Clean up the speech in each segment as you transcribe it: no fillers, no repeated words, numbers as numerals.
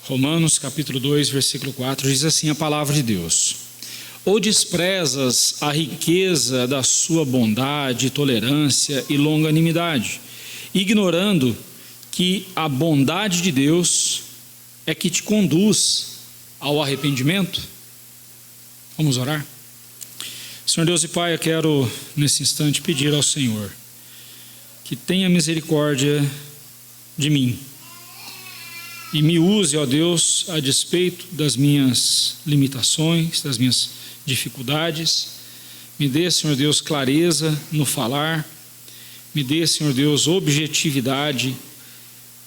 Romanos capítulo 2, versículo 4, diz assim a palavra de Deus: ou desprezas a riqueza da sua bondade, tolerância e longanimidade, ignorando que a bondade de Deus é que te conduz ao arrependimento? Vamos orar? Senhor Deus e Pai, eu quero nesse instante pedir ao Senhor que tenha misericórdia de mim e me use, ó Deus, a despeito das minhas limitações, das minhas dificuldades. Me dê, Senhor Deus, clareza no falar, me dê, Senhor Deus, objetividade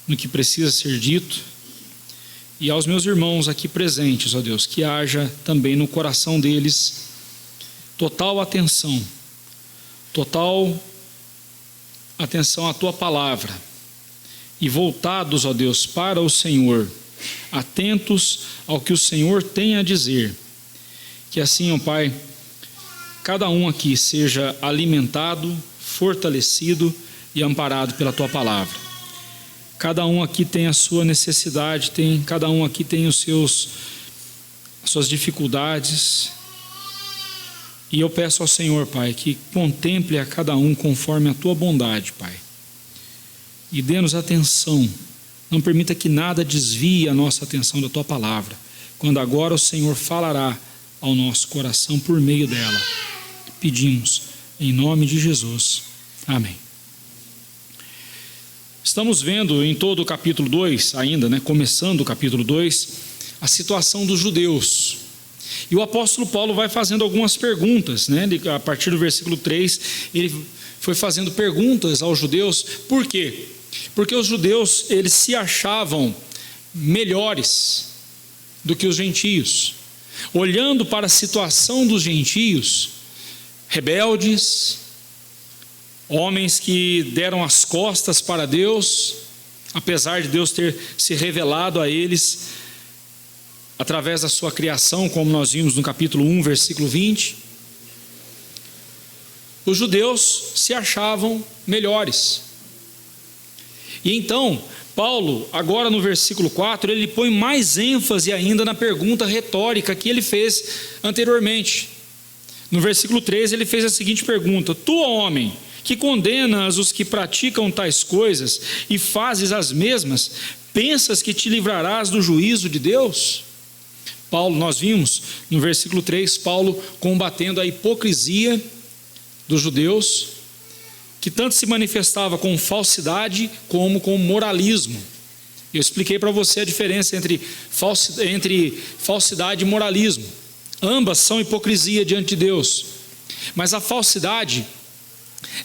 no que precisa ser dito. E aos meus irmãos aqui presentes, ó Deus, que haja também no coração deles total atenção à Tua palavra, e voltados, ó Deus, para o Senhor, atentos ao que o Senhor tem a dizer. Que assim, ó Pai, cada um aqui seja alimentado, fortalecido e amparado pela Tua palavra. Cada um aqui tem a sua necessidade, cada um aqui tem as suas dificuldades. E eu peço ao Senhor, Pai, que contemple a cada um conforme a Tua bondade, Pai. E dê-nos atenção, não permita que nada desvie a nossa atenção da Tua palavra, quando agora o Senhor falará ao nosso coração por meio dela. Pedimos, em nome de Jesus. Amém. Estamos vendo em todo o capítulo 2, ainda, começando o capítulo 2, a situação dos judeus. E o apóstolo Paulo vai fazendo algumas perguntas, a partir do versículo 3, ele foi fazendo perguntas aos judeus. Por quê? Porque os judeus, eles se achavam melhores do que os gentios. Olhando para a situação dos gentios, rebeldes, homens que deram as costas para Deus, apesar de Deus ter se revelado a eles através da sua criação, como nós vimos no capítulo 1, versículo 20. Os judeus se achavam melhores. E então, Paulo, agora no versículo 4, ele põe mais ênfase ainda na pergunta retórica que ele fez anteriormente. No versículo 13, ele fez a seguinte pergunta: tu, homem, que condenas os que praticam tais coisas e fazes as mesmas, pensas que te livrarás do juízo de Deus? Paulo, nós vimos no versículo 3, Paulo combatendo a hipocrisia dos judeus, que tanto se manifestava com falsidade como com moralismo. Eu expliquei para você a diferença entre falsidade e moralismo. Ambas são hipocrisia diante de Deus, mas a falsidade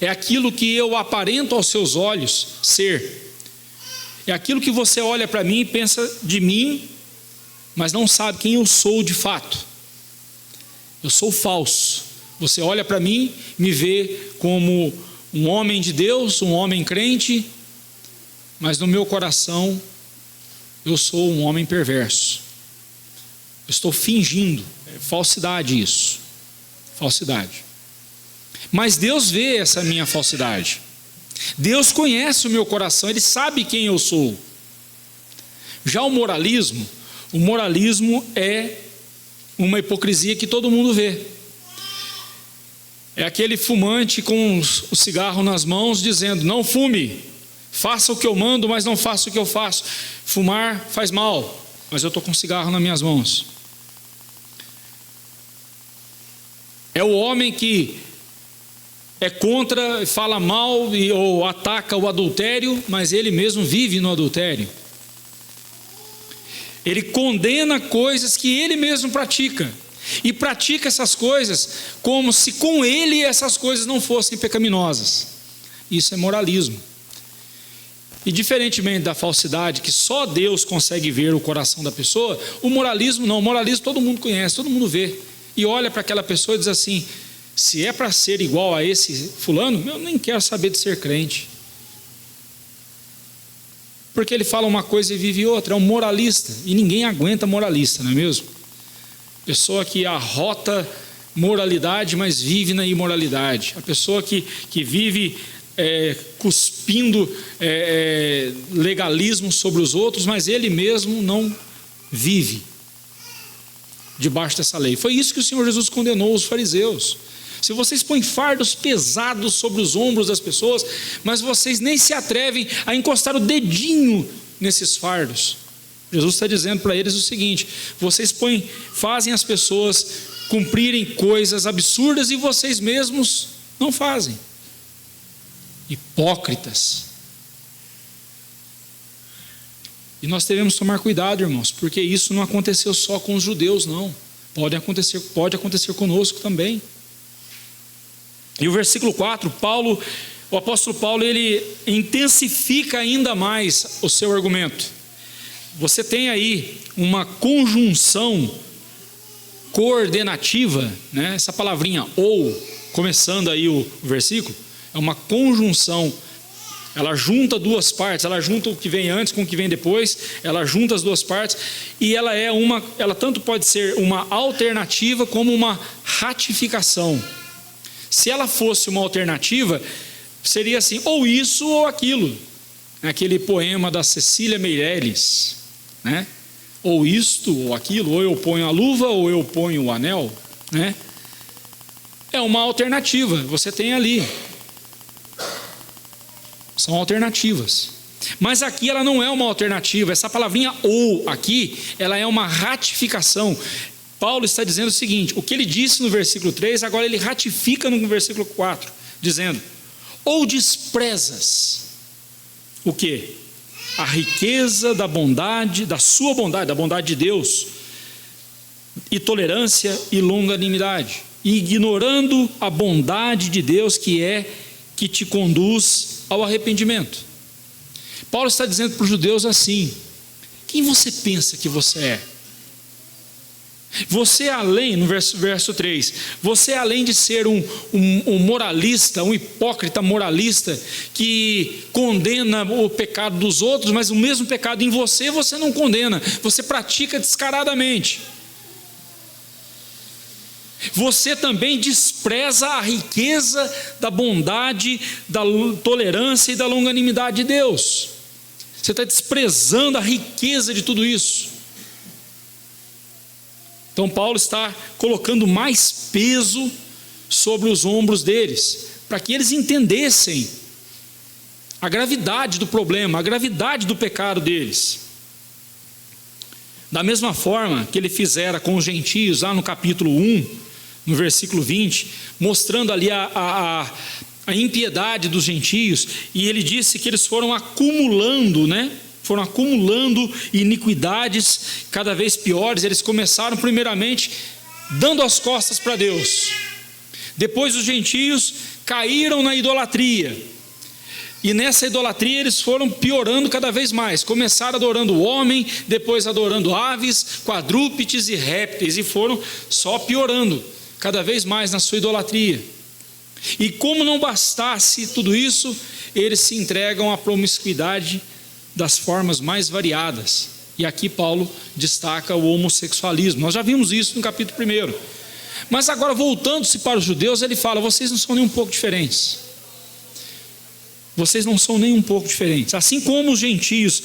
é aquilo que eu aparento aos seus olhos ser. É aquilo que você olha para mim e pensa de mim, mas não sabe quem eu sou de fato. Eu sou falso. Você olha para mim, me vê como um homem de Deus, um homem crente, mas no meu coração eu sou um homem perverso. Eu estou fingindo. É falsidade isso. Falsidade. Mas Deus vê essa minha falsidade. Deus conhece o meu coração, Ele sabe quem eu sou. Já o moralismo é uma hipocrisia que todo mundo vê. É aquele fumante com o cigarro nas mãos dizendo: não fume, faça o que eu mando, mas não faça o que eu faço. Fumar faz mal, mas eu estou com o cigarro nas minhas mãos. É o homem que é contra, fala mal ou ataca o adultério, mas ele mesmo vive no adultério. Ele condena coisas que ele mesmo pratica, e pratica essas coisas como se com ele essas coisas não fossem pecaminosas. Isso é moralismo. E diferentemente da falsidade, que só Deus consegue ver o coração da pessoa, o moralismo não. O moralismo todo mundo conhece, todo mundo vê, e olha para aquela pessoa e diz assim: se é para ser igual a esse fulano, eu nem quero saber de ser crente. Porque ele fala uma coisa e vive outra. É um moralista, e ninguém aguenta moralista, não é mesmo? Pessoa que arrota moralidade, mas vive na imoralidade. A pessoa que vive cuspindo legalismo sobre os outros, mas ele mesmo não vive debaixo dessa lei. Foi isso que o Senhor Jesus condenou os fariseus. Se vocês põem fardos pesados sobre os ombros das pessoas, mas vocês nem se atrevem a encostar o dedinho nesses fardos. Jesus está dizendo para eles o seguinte: vocês fazem as pessoas cumprirem coisas absurdas e vocês mesmos não fazem. Hipócritas. E nós devemos tomar cuidado, irmãos, porque isso não aconteceu só com os judeus, não. Pode acontecer conosco também. E o versículo 4, o apóstolo Paulo, ele intensifica ainda mais o seu argumento. Você tem aí uma conjunção coordenativa, né? Essa palavrinha ou, começando aí o versículo, é uma conjunção. Ela junta duas partes, ela junta o que vem antes com o que vem depois, ela junta as duas partes, e ela tanto pode ser uma alternativa como uma ratificação. Se ela fosse uma alternativa, seria assim, ou isso ou aquilo. Aquele poema da Cecília Meirelles, né? Ou isto ou aquilo, ou eu ponho a luva ou eu ponho o anel, né? É uma alternativa, você tem ali. São alternativas. Mas aqui ela não é uma alternativa. Essa palavrinha ou aqui, ela é uma ratificação. Paulo está dizendo o seguinte: o que ele disse no versículo 3, agora ele ratifica no versículo 4, dizendo: ou desprezas o quê? A riqueza da bondade, da sua bondade, da bondade de Deus, e tolerância e longanimidade, ignorando a bondade de Deus que te conduz ao arrependimento. Paulo está dizendo para os judeus assim: quem você pensa que você é? Você além, no verso 3, você além de ser um moralista, um hipócrita moralista, que condena o pecado dos outros, mas o mesmo pecado em você não condena, você pratica descaradamente. Você também despreza a riqueza da bondade, da tolerância e da longanimidade de Deus. Você está desprezando a riqueza de tudo isso. Então Paulo está colocando mais peso sobre os ombros deles, para que eles entendessem a gravidade do problema, a gravidade do pecado deles. Da mesma forma que ele fizera com os gentios, lá no capítulo 1, no versículo 20, mostrando ali a impiedade dos gentios, e ele disse que eles foram acumulando, né? Foram acumulando iniquidades cada vez piores. Eles começaram primeiramente dando as costas para Deus. Depois os gentios caíram na idolatria. E nessa idolatria eles foram piorando cada vez mais. Começaram adorando o homem, depois adorando aves, quadrúpedes e répteis, e foram só piorando cada vez mais na sua idolatria. E como não bastasse tudo isso, eles se entregam à promiscuidade das formas mais variadas. E aqui Paulo destaca o homossexualismo. Nós já vimos isso no capítulo 1. Mas agora, voltando-se para os judeus, ele fala: vocês não são nem um pouco diferentes. Vocês não são nem um pouco diferentes. Assim como os gentios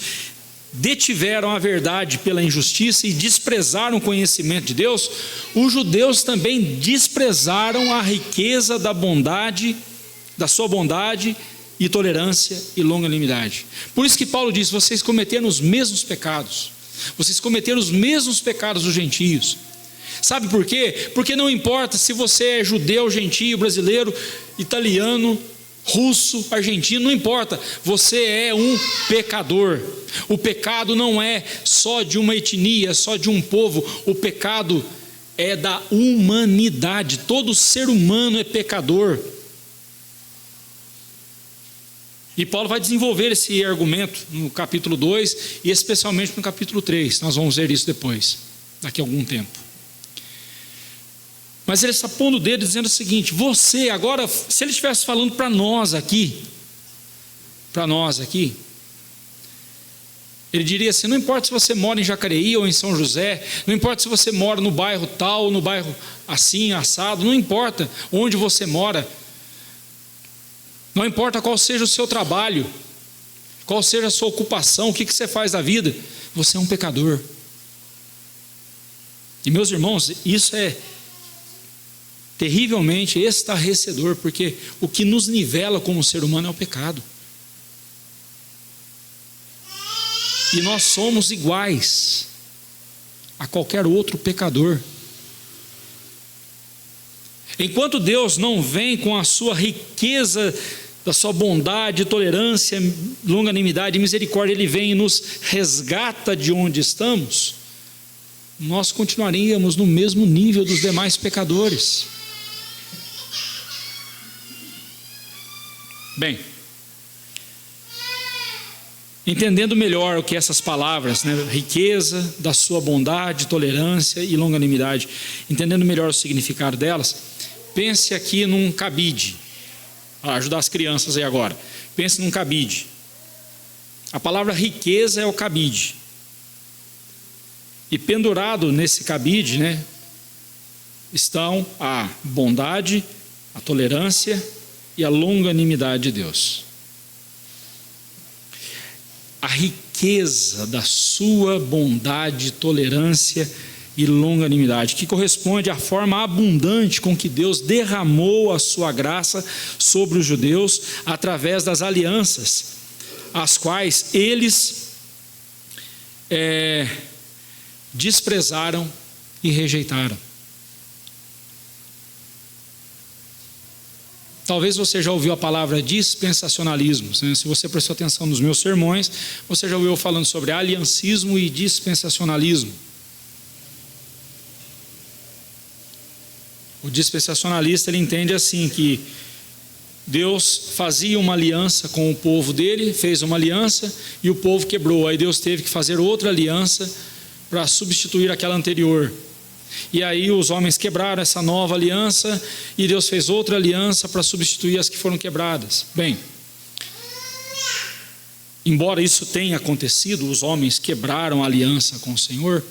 detiveram a verdade pela injustiça e desprezaram o conhecimento de Deus, os judeus também desprezaram a riqueza da bondade, da sua bondade e tolerância e longanimidade. Por isso que Paulo diz: vocês cometeram os mesmos pecados. Vocês cometeram os mesmos pecados dos gentios. Sabe por quê? Porque não importa se você é judeu, gentio, brasileiro, italiano, russo, argentino, não importa, você é um pecador. O pecado não é só de uma etnia, só de um povo. O pecado é da humanidade. Todo ser humano é pecador. E Paulo vai desenvolver esse argumento no capítulo 2 e especialmente no capítulo 3. Nós vamos ver isso depois, daqui a algum tempo. Mas ele está pondo o dedo dizendo o seguinte: você agora, se ele estivesse falando para nós aqui, ele diria assim: não importa se você mora em Jacareí ou em São José, não importa se você mora no bairro tal, no bairro assim, assado, não importa onde você mora, não importa qual seja o seu trabalho, qual seja a sua ocupação, o que você faz da vida, você é um pecador. E meus irmãos, isso é terrivelmente estarrecedor, porque o que nos nivela como ser humano é o pecado. E nós somos iguais a qualquer outro pecador. Enquanto Deus não vem com a sua riqueza, da sua bondade, tolerância, longanimidade e misericórdia, Ele vem e nos resgata de onde estamos, nós continuaríamos no mesmo nível dos demais pecadores. Bem, entendendo melhor o que essas palavras, riqueza da sua bondade, tolerância e longanimidade, entendendo melhor o significado delas, pense aqui num cabide. Ajudar as crianças aí agora. Pense num cabide. A palavra riqueza é o cabide. E pendurado nesse cabide, estão a bondade, a tolerância e a longanimidade de Deus. A riqueza da sua bondade, tolerância e longanimidade, que corresponde à forma abundante com que Deus derramou a sua graça sobre os judeus através das alianças, as quais eles desprezaram e rejeitaram. Talvez você já ouviu a palavra dispensacionalismo, se você prestou atenção nos meus sermões, você já ouviu eu falando sobre aliancismo e dispensacionalismo. O dispensacionalista, ele entende assim, que Deus fazia uma aliança com o povo dele, fez uma aliança e o povo quebrou, aí Deus teve que fazer outra aliança para substituir aquela anterior. E aí os homens quebraram essa nova aliança e Deus fez outra aliança para substituir as que foram quebradas. Bem, embora isso tenha acontecido, os homens quebraram a aliança com o Senhor,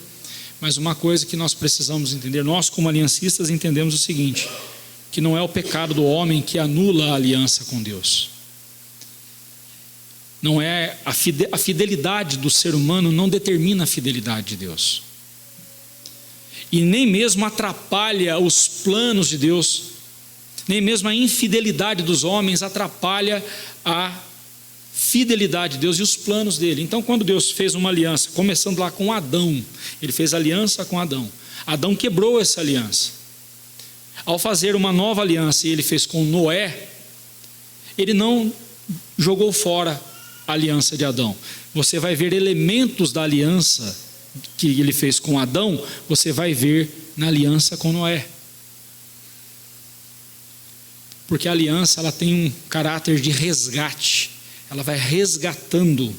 mas uma coisa que nós precisamos entender, nós como aliancistas entendemos o seguinte, que não é o pecado do homem que anula a aliança com Deus. Não é a fidelidade do ser humano não determina a fidelidade de Deus. E nem mesmo atrapalha os planos de Deus, nem mesmo a infidelidade dos homens atrapalha a fidelidade de Deus e os planos dele. Então, quando Deus fez uma aliança, começando lá com Adão, ele fez aliança com Adão. Adão quebrou essa aliança. Ao fazer uma nova aliança, e ele fez com Noé, ele não jogou fora a aliança de Adão. Você vai ver elementos da aliança que ele fez com Adão, você vai ver na aliança com Noé. Porque a aliança, ela tem um caráter de resgate. Ela vai resgatando.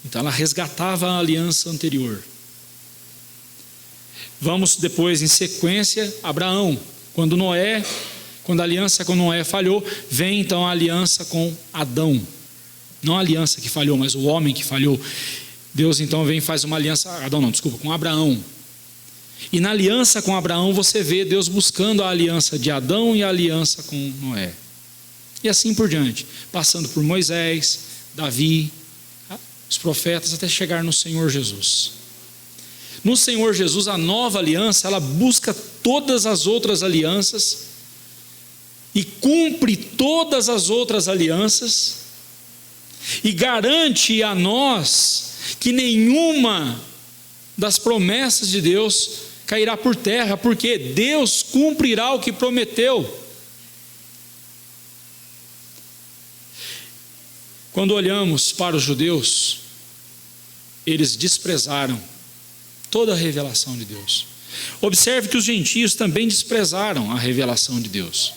Então ela resgatava a aliança anterior. Vamos depois em sequência, Abraão. Quando a aliança com Noé falhou, vem então a aliança com Adão. Não a aliança que falhou, mas o homem que falhou. Deus então vem e faz uma aliança, com Abraão. E na aliança com Abraão você vê Deus buscando a aliança de Adão e a aliança com Noé. E assim por diante, passando por Moisés, Davi, os profetas, até chegar no Senhor Jesus. No Senhor Jesus, a nova aliança, ela busca todas as outras alianças e cumpre todas as outras alianças e garante a nós que nenhuma das promessas de Deus cairá por terra, porque Deus cumprirá o que prometeu. Quando olhamos para os judeus, eles desprezaram toda a revelação de Deus. Observe que os gentios também desprezaram a revelação de Deus.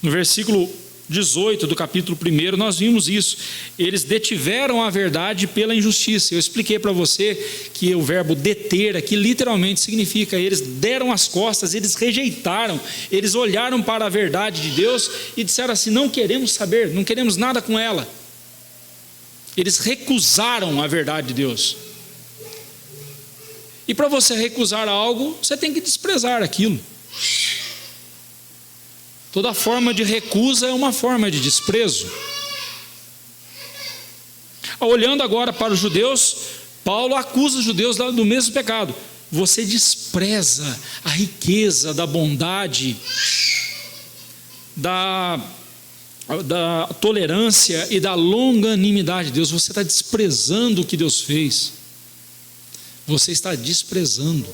No versículo 18 do capítulo 1, nós vimos isso. Eles detiveram a verdade pela injustiça. Eu expliquei para você que o verbo deter aqui literalmente significa, eles deram as costas, eles rejeitaram, eles olharam para a verdade de Deus e disseram assim: não queremos saber, não queremos nada com ela. Eles recusaram a verdade de Deus. E para você recusar algo, você tem que desprezar aquilo. Toda forma de recusa é uma forma de desprezo. Olhando agora para os judeus, Paulo acusa os judeus do mesmo pecado. Você despreza a riqueza da bondade, da tolerância e da longanimidade de Deus. Você está desprezando o que Deus fez. Você está desprezando.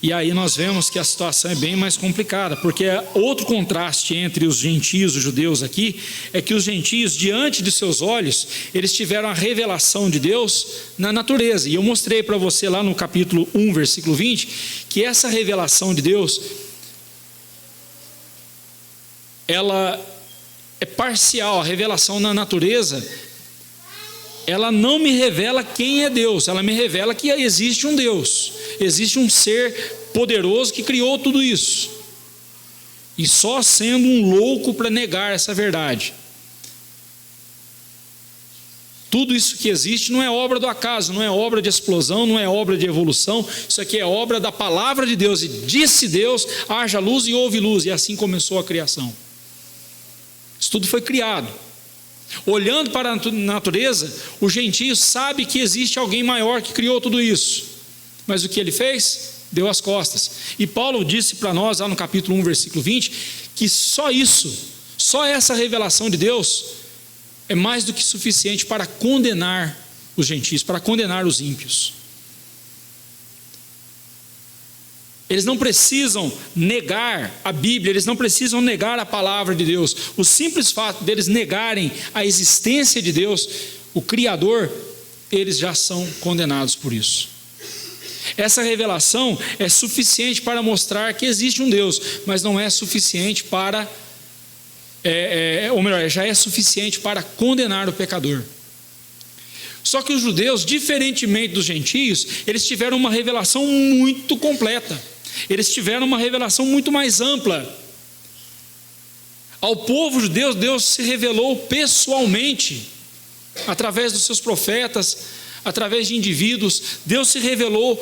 E aí nós vemos que a situação é bem mais complicada, porque outro contraste entre os gentios e os judeus aqui, é que os gentios, diante de seus olhos, eles tiveram a revelação de Deus na natureza. E eu mostrei para você lá no capítulo 1, versículo 20, que essa revelação de Deus, ela é parcial. A revelação na natureza, ela não me revela quem é Deus, ela me revela que existe um Deus, existe um ser poderoso que criou tudo isso, e só sendo um louco para negar essa verdade. Tudo isso que existe não é obra do acaso, não é obra de explosão, não é obra de evolução, isso aqui é obra da palavra de Deus, e disse Deus, haja luz e houve luz, e assim começou a criação. Isso tudo foi criado. Olhando para a natureza, o gentio sabe que existe alguém maior que criou tudo isso, mas o que ele fez? Deu as costas. E Paulo disse para nós, lá no capítulo 1, versículo 20, que só isso, só essa revelação de Deus, é mais do que suficiente para condenar os gentios, para condenar os ímpios. Eles não precisam negar a Bíblia, eles não precisam negar a palavra de Deus. O simples fato deles negarem a existência de Deus, o Criador, eles já são condenados por isso. Essa revelação é suficiente para mostrar que existe um Deus, mas não é suficiente para, ou melhor, já é suficiente para condenar o pecador. Só que os judeus, diferentemente dos gentios, eles tiveram uma revelação muito completa. Eles tiveram uma revelação muito mais ampla. Ao povo judeu, Deus se revelou pessoalmente, através dos seus profetas, através de indivíduos. Deus se revelou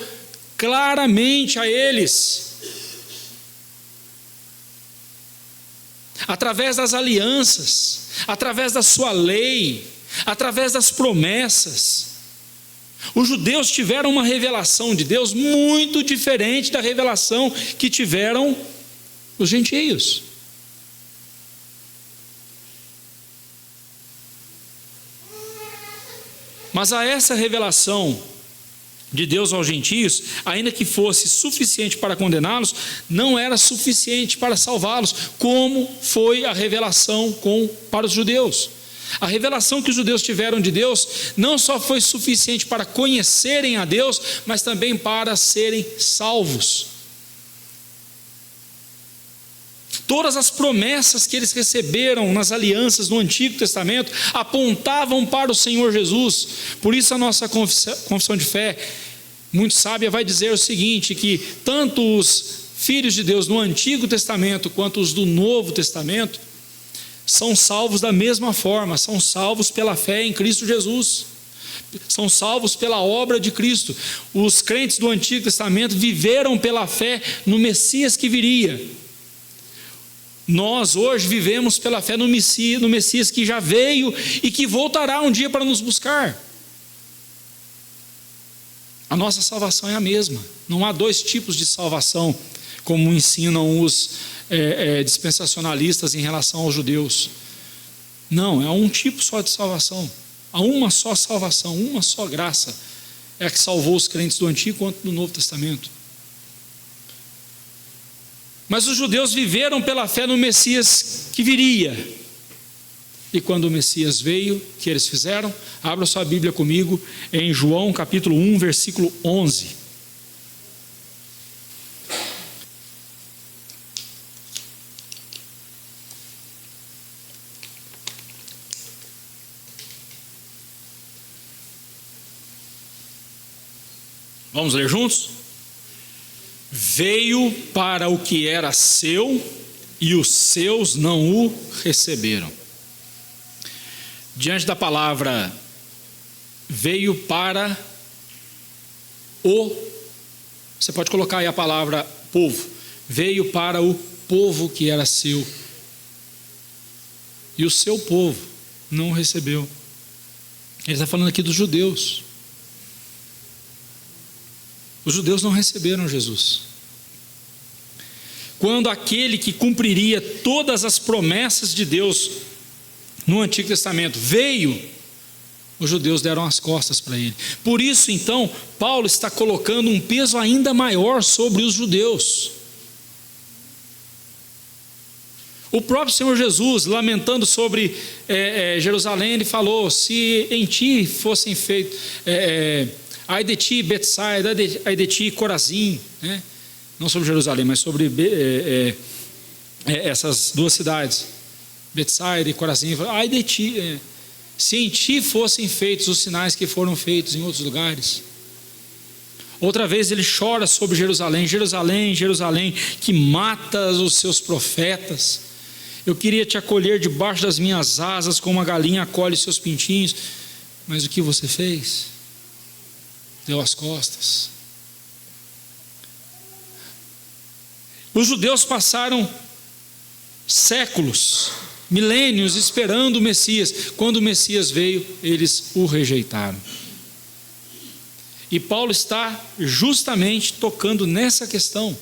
claramente a eles, através das alianças, através da sua lei, através das promessas. Os judeus tiveram uma revelação de Deus muito diferente da revelação que tiveram os gentios. Mas a essa revelação de Deus aos gentios, ainda que fosse suficiente para condená-los, não era suficiente para salvá-los, como foi a revelação para os judeus. A revelação que os judeus tiveram de Deus não só foi suficiente para conhecerem a Deus, mas também para serem salvos. Todas as promessas que eles receberam nas alianças do Antigo Testamento apontavam para o Senhor Jesus. Por isso a nossa confissão de fé, muito sábia, vai dizer o seguinte, que tanto os filhos de Deus no Antigo Testamento quanto os do Novo Testamento são salvos da mesma forma, são salvos pela fé em Cristo Jesus, são salvos pela obra de Cristo. Os crentes do Antigo Testamento viveram pela fé no Messias que viria. Nós hoje vivemos pela fé no Messias que já veio e que voltará um dia para nos buscar. A nossa salvação é a mesma, não há dois tipos de salvação, como ensinam os dispensacionalistas em relação aos judeus. Não, é um tipo só de salvação. Há uma só salvação, uma só graça, é a que salvou os crentes do Antigo quanto do Novo Testamento. Mas os judeus viveram pela fé no Messias que viria. E quando o Messias veio, o que eles fizeram? Abra sua Bíblia comigo em João capítulo 1, versículo 11. Vamos ler juntos? Veio para o que era seu e os seus não o receberam. Diante da palavra veio para você pode colocar aí a palavra povo, veio para o povo que era seu e o seu povo não o recebeu. Ele está falando aqui dos judeus. Os judeus não receberam Jesus. Quando aquele que cumpriria todas as promessas de Deus no Antigo Testamento veio, os judeus deram as costas para ele. Por isso, então, Paulo está colocando um peso ainda maior sobre os judeus. O próprio Senhor Jesus, lamentando sobre Jerusalém, ele falou: se em ti fossem feitos, ai de ti Betsaida, ai de ti Corazim, né? Não sobre Jerusalém, mas sobre essas duas cidades, Betsaida e Corazim. Ai de ti, se em ti fossem feitos os sinais que foram feitos em outros lugares. Outra vez ele chora sobre Jerusalém: Jerusalém, Jerusalém, que matas os seus profetas. Eu queria te acolher debaixo das minhas asas, como uma galinha acolhe seus pintinhos, mas o que você fez? Deu as costas. Os judeus passaram séculos, milênios esperando o Messias. Quando o Messias veio, eles o rejeitaram. E Paulo está justamente tocando nessa questão.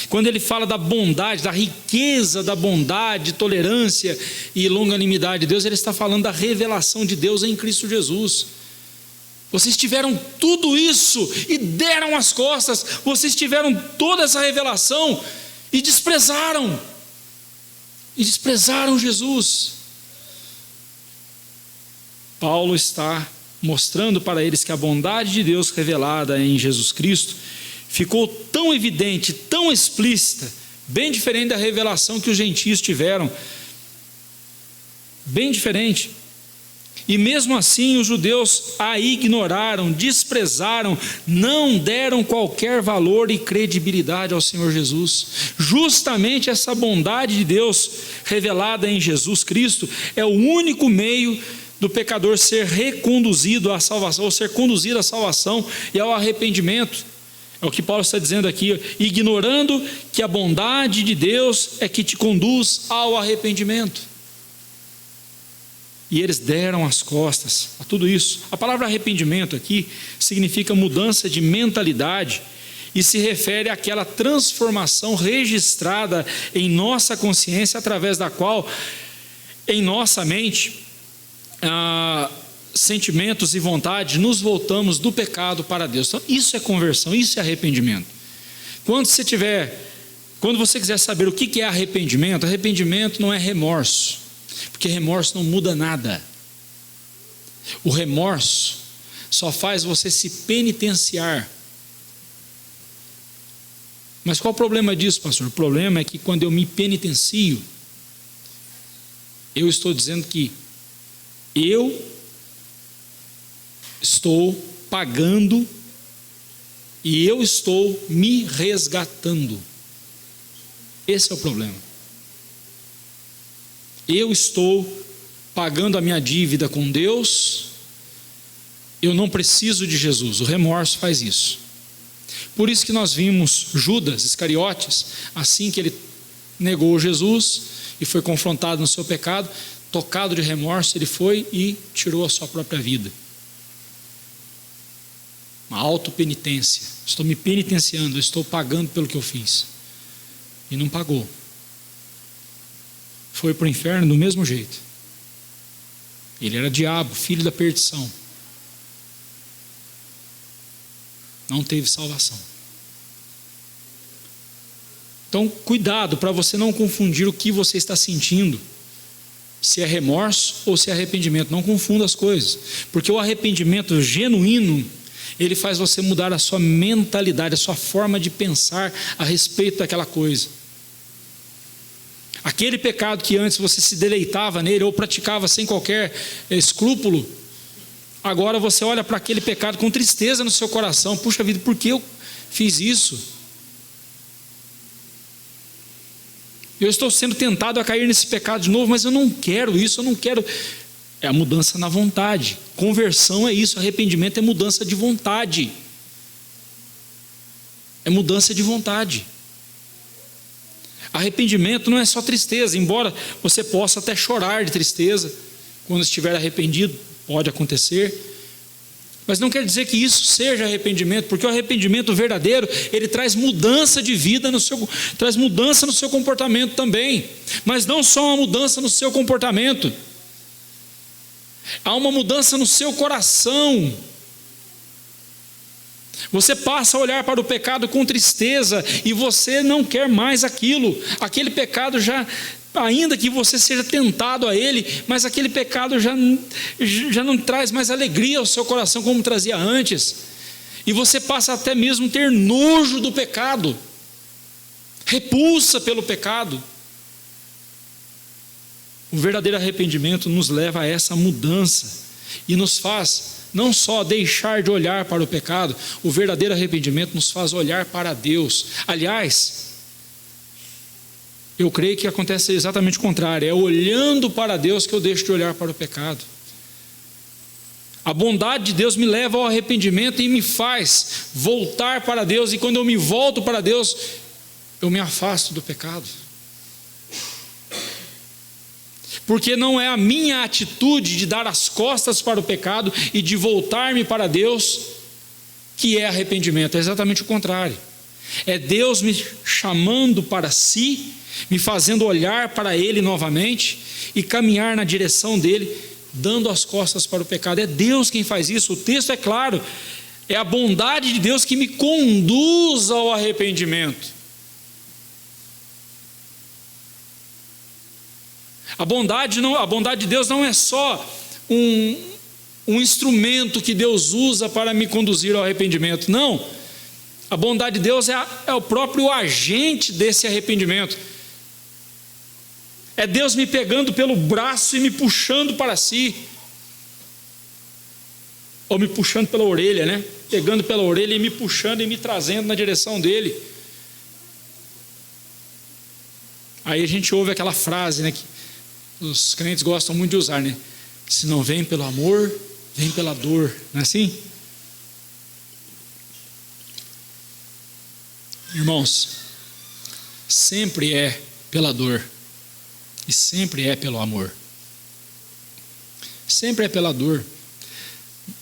Quando ele fala da bondade, da riqueza da bondade, tolerância e longanimidade de Deus, ele está falando da revelação de Deus em Cristo Jesus. Vocês tiveram tudo isso e deram as costas. Vocês tiveram toda essa revelação e desprezaram Jesus. Paulo está mostrando para eles que a bondade de Deus revelada em Jesus Cristo ficou tão evidente, tão explícita, bem diferente da revelação que os gentios tiveram, bem diferente. E mesmo assim os judeus a ignoraram, desprezaram, não deram qualquer valor e credibilidade ao Senhor Jesus. Justamente essa bondade de Deus revelada em Jesus Cristo é o único meio do pecador ser reconduzido à salvação, ou ser conduzido à salvação e ao arrependimento. É o que Paulo está dizendo aqui: ignorando que a bondade de Deus é que te conduz ao arrependimento. E eles deram as costas a tudo isso. A palavra arrependimento aqui significa mudança de mentalidade e se refere àquela transformação registrada em nossa consciência, através da qual, em nossa mente, sentimentos e vontade, nos voltamos do pecado para Deus. Então, isso é conversão, isso é arrependimento. Quando você quiser saber o que é arrependimento, arrependimento não é remorso. Porque remorso não muda nada. O remorso só faz você se penitenciar. Mas qual o problema disso, pastor? O problema é que quando eu me penitencio, eu estou dizendo que eu estou pagando e eu estou me resgatando. Esse é o problema. Eu estou pagando a minha dívida com Deus, eu não preciso de Jesus. O remorso faz isso. Por isso que nós vimos Judas Iscariotes, assim que ele negou Jesus e foi confrontado no seu pecado, tocado de remorso, ele foi e tirou a sua própria vida. Uma autopenitência. Estou me penitenciando, estou pagando pelo que eu fiz. E não pagou. Foi para o inferno do mesmo jeito. Ele era diabo, filho da perdição. Não teve salvação. Então, cuidado para você não confundir o que você está sentindo, se é remorso ou se é arrependimento. Não confunda as coisas, porque o arrependimento genuíno, ele faz você mudar a sua mentalidade, a sua forma de pensar a respeito daquela coisa. Aquele pecado que antes você se deleitava nele ou praticava sem qualquer escrúpulo, agora você olha para aquele pecado com tristeza no seu coração. Puxa vida, por que eu fiz isso? Eu estou sendo tentado a cair nesse pecado de novo, mas eu não quero isso, eu não quero. É a mudança na vontade. Conversão é isso, arrependimento é mudança de vontade. É mudança de vontade. Arrependimento não é só tristeza, embora você possa até chorar de tristeza quando estiver arrependido, pode acontecer. Mas não quer dizer que isso seja arrependimento, porque o arrependimento verdadeiro, ele traz mudança de vida, traz mudança no seu comportamento também. Mas não só uma mudança no seu comportamento, há uma mudança no seu coração. Você passa a olhar para o pecado com tristeza e você não quer mais aquilo. Aquele pecado já, ainda que você seja tentado a ele, mas aquele pecado já não traz mais alegria ao seu coração como trazia antes. E você passa até mesmo a ter nojo do pecado, repulsa pelo pecado. O verdadeiro arrependimento nos leva a essa mudança e nos faz não só deixar de olhar para o pecado, o verdadeiro arrependimento nos faz olhar para Deus. Aliás, eu creio que acontece exatamente o contrário, é olhando para Deus que eu deixo de olhar para o pecado. A bondade de Deus me leva ao arrependimento e me faz voltar para Deus, e quando eu me volto para Deus, eu me afasto do pecado. Porque não é a minha atitude de dar as costas para o pecado e de voltar-me para Deus que é arrependimento, é exatamente o contrário. É Deus me chamando para si, me fazendo olhar para Ele novamente e caminhar na direção dEle, dando as costas para o pecado. É Deus quem faz isso, o texto é claro, é a bondade de Deus que me conduz ao arrependimento. A bondade de Deus não é só um instrumento que Deus usa para me conduzir ao arrependimento, não. A bondade de Deus é o próprio agente desse arrependimento. É Deus me pegando pelo braço e me puxando para si, ou me puxando pela orelha, né? Pegando pela orelha e me puxando e me trazendo na direção dele. Aí a gente ouve aquela frase, né, que os crentes gostam muito de usar, né? Se não vem pelo amor, vem pela dor, não é assim? Irmãos, sempre é pela dor e sempre é pelo amor. Sempre é pela dor.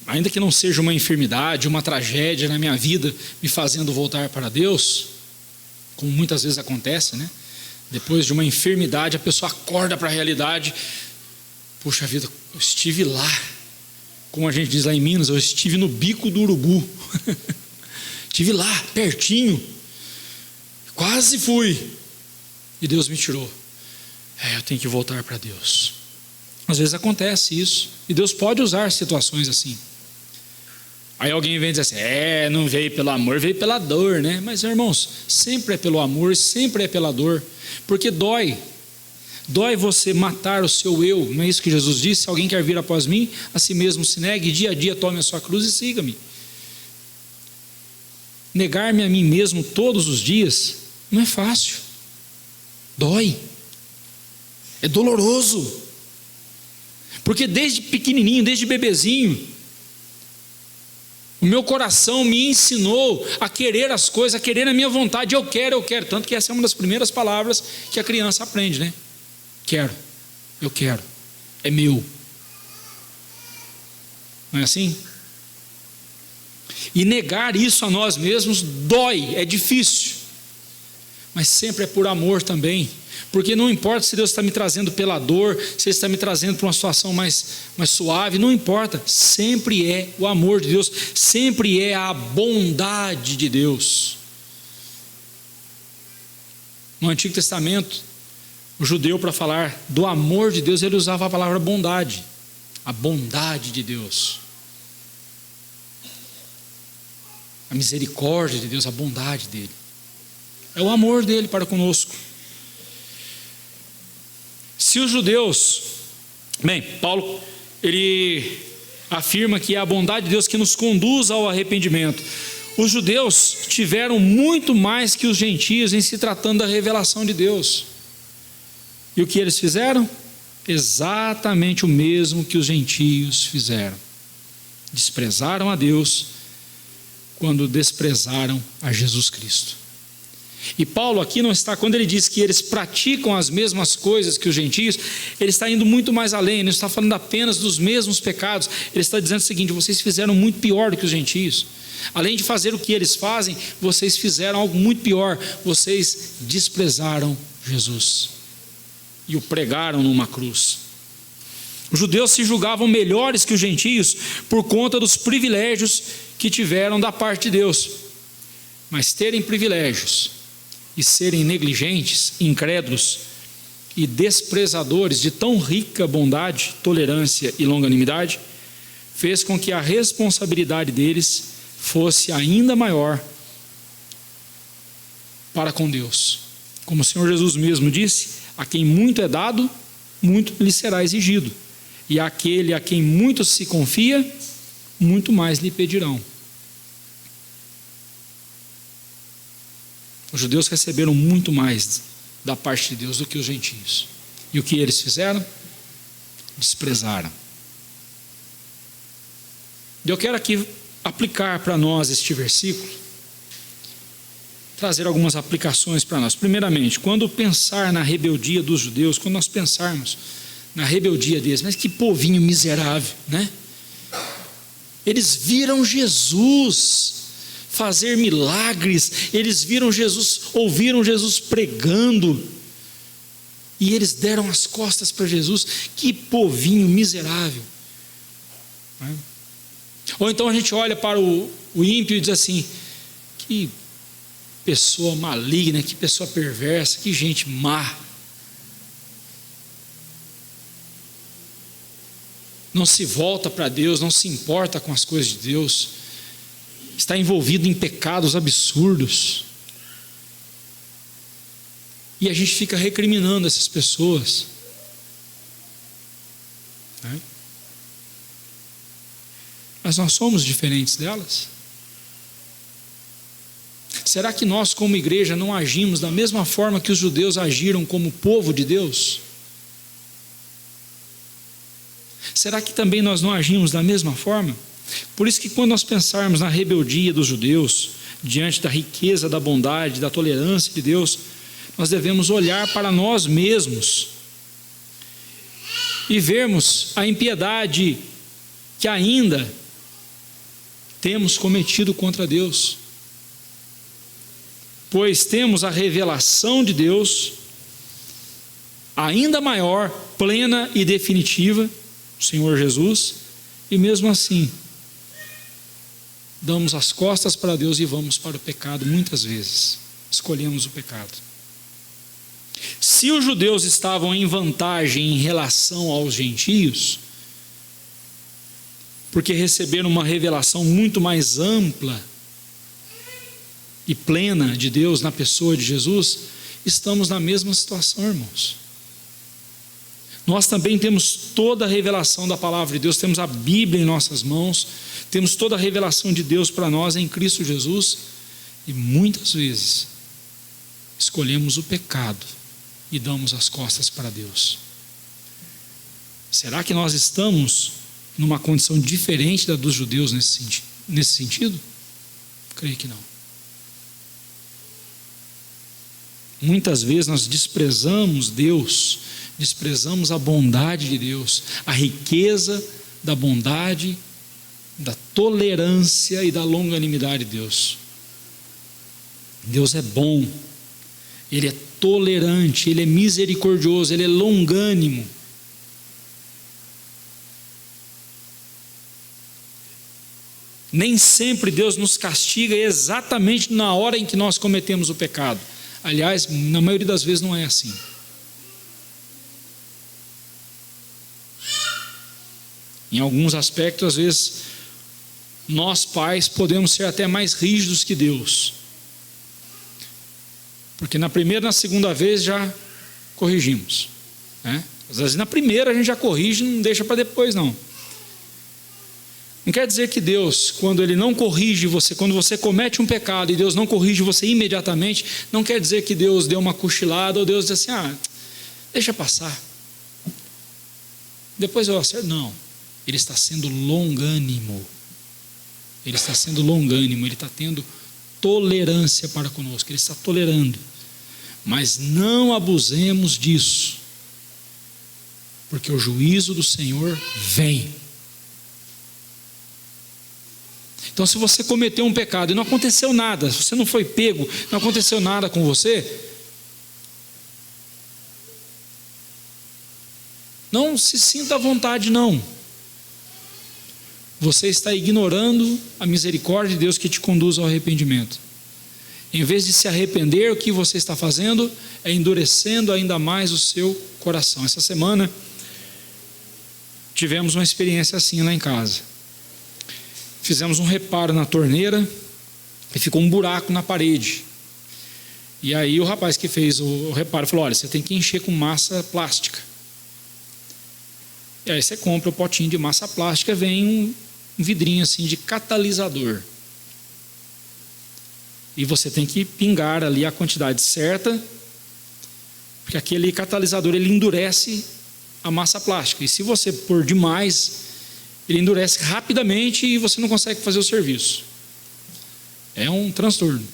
Ainda que não seja uma enfermidade, uma tragédia na minha vida me fazendo voltar para Deus, como muitas vezes acontece, né? Depois de uma enfermidade, a pessoa acorda para a realidade. Puxa vida, eu estive lá. Como a gente diz lá em Minas, eu estive no bico do urubu. Estive lá, pertinho. Quase fui. E Deus me tirou. Eu tenho que voltar para Deus. Às vezes acontece isso. E Deus pode usar situações assim. Aí alguém vem dizer assim, não veio pelo amor, veio pela dor, né? Mas irmãos, sempre é pelo amor, sempre é pela dor. Porque dói você matar o seu eu, não é isso que Jesus disse? Se alguém quer vir após mim, a si mesmo se negue, dia a dia tome a sua cruz e siga-me. Negar-me a mim mesmo todos os dias, não é fácil, dói, é doloroso, porque desde pequenininho, desde bebezinho, o meu coração me ensinou a querer as coisas, a querer a minha vontade. Eu quero, tanto que essa é uma das primeiras palavras que a criança aprende, né? Quero, eu quero, é meu. Não é assim? E negar isso a nós mesmos dói, é difícil, mas sempre é por amor também. Porque não importa se Deus está me trazendo pela dor, se Ele está me trazendo para uma situação mais suave, não importa, sempre é o amor de Deus, sempre é a bondade de Deus. No Antigo Testamento, o judeu, para falar do amor de Deus, ele usava a palavra bondade, a bondade de Deus, a misericórdia de Deus, a bondade dele, é o amor dele para conosco. Se os judeus, Paulo, ele afirma que é a bondade de Deus que nos conduz ao arrependimento. Os judeus tiveram muito mais que os gentios em se tratando da revelação de Deus. E o que eles fizeram? Exatamente o mesmo que os gentios fizeram. Desprezaram a Deus quando desprezaram a Jesus Cristo. E Paulo aqui não está, quando ele diz que eles praticam as mesmas coisas que os gentios, ele está indo muito mais além, ele não está falando apenas dos mesmos pecados, ele está dizendo o seguinte: vocês fizeram muito pior do que os gentios. Além de fazer o que eles fazem, vocês fizeram algo muito pior, vocês desprezaram Jesus e o pregaram numa cruz. Os judeus se julgavam melhores que os gentios por conta dos privilégios que tiveram da parte de Deus. Mas terem privilégios e serem negligentes, incrédulos e desprezadores de tão rica bondade, tolerância e longanimidade, fez com que a responsabilidade deles fosse ainda maior para com Deus. Como o Senhor Jesus mesmo disse: a quem muito é dado, muito lhe será exigido, e aquele a quem muito se confia, muito mais lhe pedirão. Os judeus receberam muito mais da parte de Deus do que os gentios. E o que eles fizeram? Desprezaram. E eu quero aqui aplicar para nós este versículo, trazer algumas aplicações para nós. Primeiramente, quando pensar na rebeldia dos judeus, quando nós pensarmos na rebeldia deles, mas que povinho miserável, né? Eles viram Jesus fazer milagres, eles viram Jesus, ouviram Jesus pregando, e eles deram as costas para Jesus. Que povinho miserável, né? Ou então a gente olha para o ímpio e diz assim: que pessoa maligna, que pessoa perversa, que gente má, não se volta para Deus, não se importa com as coisas de Deus, está envolvido em pecados absurdos. E a gente fica recriminando essas pessoas, né? Mas nós somos diferentes delas? Será que nós, como igreja, não agimos da mesma forma que os judeus agiram como povo de Deus? Será que também nós não agimos da mesma forma? Por isso que quando nós pensarmos na rebeldia dos judeus, diante da riqueza, da bondade, da tolerância de Deus, nós devemos olhar para nós mesmos e vermos a impiedade que ainda temos cometido contra Deus. Pois temos a revelação de Deus ainda maior, plena e definitiva, o Senhor Jesus, e mesmo assim damos as costas para Deus e vamos para o pecado. Muitas vezes escolhemos o pecado. Se os judeus estavam em vantagem em relação aos gentios, porque receberam uma revelação muito mais ampla e plena de Deus na pessoa de Jesus, estamos na mesma situação, irmãos. Nós também temos toda a revelação da palavra de Deus, temos a Bíblia em nossas mãos, temos toda a revelação de Deus para nós em Cristo Jesus, e muitas vezes escolhemos o pecado e damos as costas para Deus. Será que nós estamos numa condição diferente da dos judeus nesse sentido? Creio que não. Muitas vezes nós desprezamos Deus, desprezamos a bondade de Deus, a riqueza da bondade, da tolerância e da longanimidade de Deus. Deus é bom, Ele é tolerante, Ele é misericordioso, Ele é longânimo. Nem sempre Deus nos castiga exatamente na hora em que nós cometemos o pecado. Aliás, na maioria das vezes não é assim. Em alguns aspectos, às vezes, nós pais podemos ser até mais rígidos que Deus. Porque na primeira e na segunda vez já corrigimos, né? Às vezes na primeira a gente já corrige e não deixa para depois, não. Não quer dizer que Deus, quando Ele não corrige você, quando você comete um pecado e Deus não corrige você imediatamente, não quer dizer que Deus deu uma cochilada ou Deus diz assim: deixa passar, depois eu acerto. Não, Ele está sendo longânimo. Ele está sendo longânimo, Ele está tendo tolerância para conosco, Ele está tolerando. Mas não abusemos disso, porque o juízo do Senhor vem. Então, se você cometeu um pecado e não aconteceu nada, se você não foi pego, não aconteceu nada com você, não se sinta à vontade, não. Você está ignorando a misericórdia de Deus que te conduz ao arrependimento. Em vez de se arrepender, o que você está fazendo é endurecendo ainda mais o seu coração. Essa semana tivemos uma experiência assim lá em casa. Fizemos um reparo na torneira e ficou um buraco na parede. E aí o rapaz que fez o reparo falou: olha, você tem que encher com massa plástica. E aí você compra o potinho de massa plástica, vem um vidrinho assim de catalisador. E você tem que pingar ali a quantidade certa, porque aquele catalisador ele endurece a massa plástica. E se você pôr demais, ele endurece rapidamente e você não consegue fazer o serviço. É um transtorno.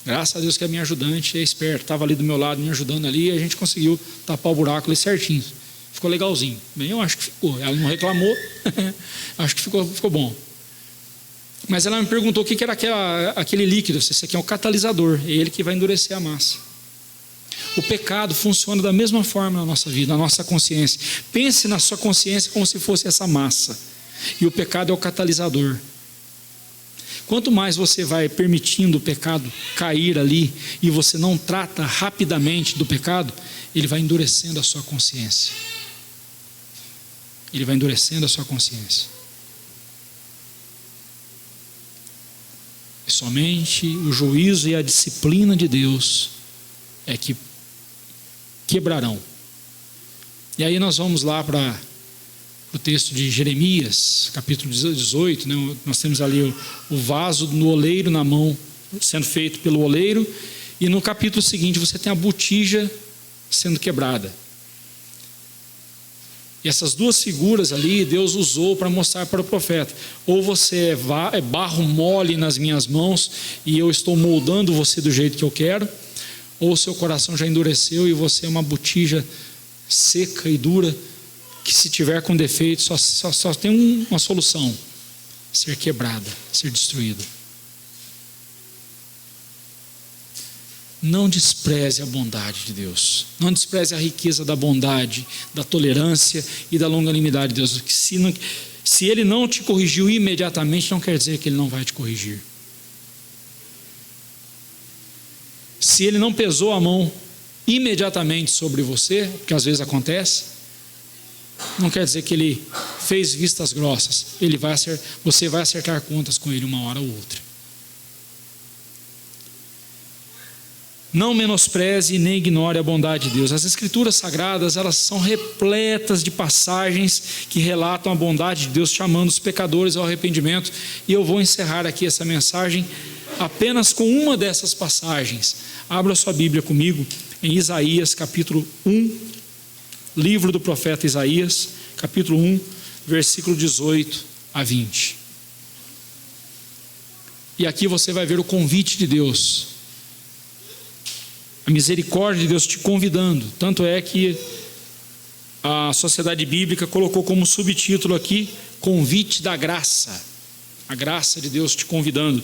Graças a Deus que a minha ajudante é esperta, estava ali do meu lado me ajudando ali, e a gente conseguiu tapar o buraco ali certinho. Ficou legalzinho. Bem, eu acho que ficou. Ela não reclamou. Acho que ficou bom. Mas ela me perguntou o que era aquele líquido. Esse aqui é um catalisador. É ele que vai endurecer a massa. O pecado funciona da mesma forma na nossa vida, na nossa consciência. Pense na sua consciência como se fosse essa massa. E o pecado é o catalisador. Quanto mais você vai permitindo o pecado cair ali e você não trata rapidamente do pecado, ele vai endurecendo a sua consciência. Ele vai endurecendo a sua consciência. E somente o juízo e a disciplina de Deus é que quebrarão. E aí nós vamos lá para o texto de Jeremias, capítulo 18, né? Nós temos ali o vaso no oleiro na mão, sendo feito pelo oleiro, e no capítulo seguinte você tem a botija sendo quebrada. E essas duas figuras ali, Deus usou para mostrar para o profeta: ou você é barro mole nas minhas mãos, e eu estou moldando você do jeito que eu quero, ou seu coração já endureceu e você é uma botija seca e dura, que se tiver com defeito, só tem uma solução: ser quebrada, ser destruída. Não despreze a bondade de Deus. Não despreze a riqueza da bondade, da tolerância e da longanimidade de Deus. Se Ele não te corrigiu imediatamente, não quer dizer que Ele não vai te corrigir. Se Ele não pesou a mão imediatamente sobre você, porque às vezes acontece, não quer dizer que Ele fez vistas grossas. Você vai acertar contas com Ele uma hora ou outra. Não menospreze nem ignore a bondade de Deus. As Escrituras Sagradas, elas são repletas de passagens que relatam a bondade de Deus chamando os pecadores ao arrependimento. E eu vou encerrar aqui essa mensagem apenas com uma dessas passagens. Abra sua Bíblia comigo em Isaías capítulo 1, livro do profeta Isaías, capítulo 1, versículo 18 a 20. E aqui você vai ver o convite de Deus, a misericórdia de Deus te convidando. Tanto é que a Sociedade Bíblica colocou como subtítulo aqui: convite da graça. A graça de Deus te convidando.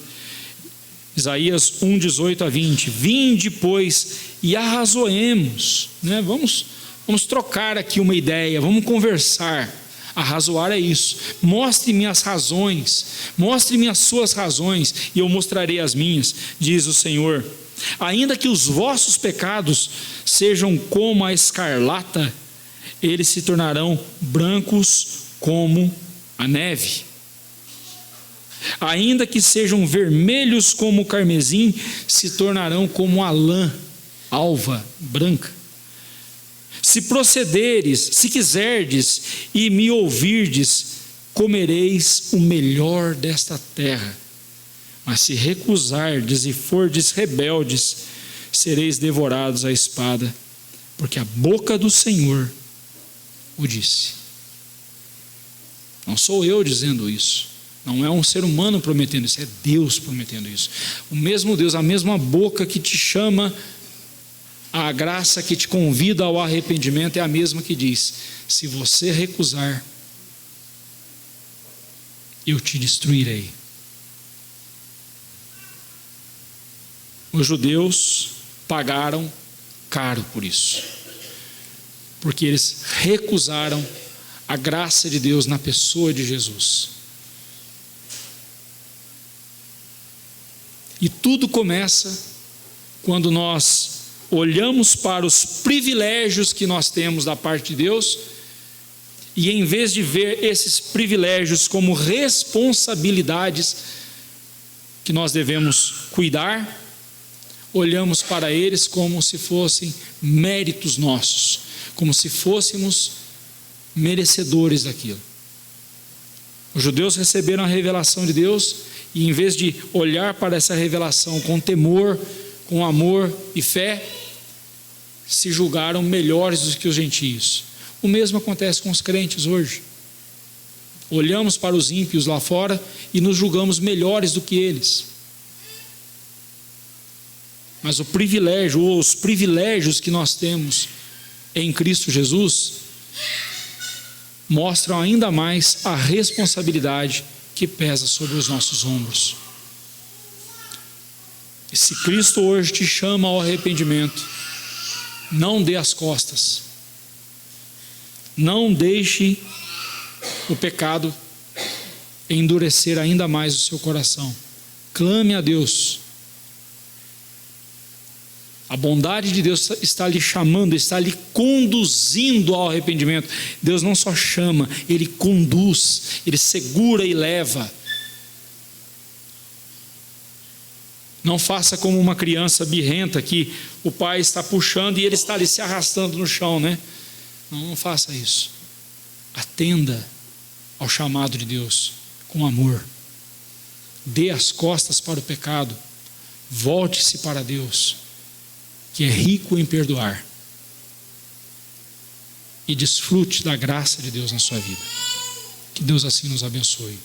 Isaías 1, 18 a 20. Vinde, pois, e arrazoemos, né? Vamos trocar aqui uma ideia, vamos conversar. Arrazoar é isso. Mostre-me as razões, mostre-me as suas razões, e eu mostrarei as minhas, diz o Senhor. Ainda que os vossos pecados sejam como a escarlata, eles se tornarão brancos como a neve. Ainda que sejam vermelhos como o carmesim, se tornarão como a lã alva, branca. Se procederes, se quiserdes e me ouvirdes, comereis o melhor desta terra. Mas se recusardes e fordes rebeldes, sereis devorados à espada, porque a boca do Senhor o disse. Não sou eu dizendo isso. Não é um ser humano prometendo isso, é Deus prometendo isso. O mesmo Deus, a mesma boca que te chama à graça, que te convida ao arrependimento, é a mesma que diz: se você recusar, eu te destruirei. Os judeus pagaram caro por isso, porque eles recusaram a graça de Deus na pessoa de Jesus. E tudo começa quando nós olhamos para os privilégios que nós temos da parte de Deus, e em vez de ver esses privilégios como responsabilidades que nós devemos cuidar, olhamos para eles como se fossem méritos nossos, como se fôssemos merecedores daquilo. Os judeus receberam a revelação de Deus, e em vez de olhar para essa revelação com temor, com amor e fé, se julgaram melhores do que os gentios. O mesmo acontece com os crentes hoje. Olhamos para os ímpios lá fora e nos julgamos melhores do que eles. Mas o privilégio, ou os privilégios que nós temos em Cristo Jesus, mostram ainda mais a responsabilidade que pesa sobre os nossos ombros. E se Cristo hoje te chama ao arrependimento, não dê as costas. Não deixe o pecado endurecer ainda mais o seu coração. Clame a Deus. A bondade de Deus está lhe chamando, está lhe conduzindo ao arrependimento. Deus não só chama, Ele conduz, Ele segura e leva. Não faça como uma criança birrenta que o pai está puxando e ele está ali se arrastando no chão, né? Não faça isso. Atenda ao chamado de Deus com amor. Dê as costas para o pecado. Volte-se para Deus, que é rico em perdoar. E desfrute da graça de Deus na sua vida. Que Deus assim nos abençoe.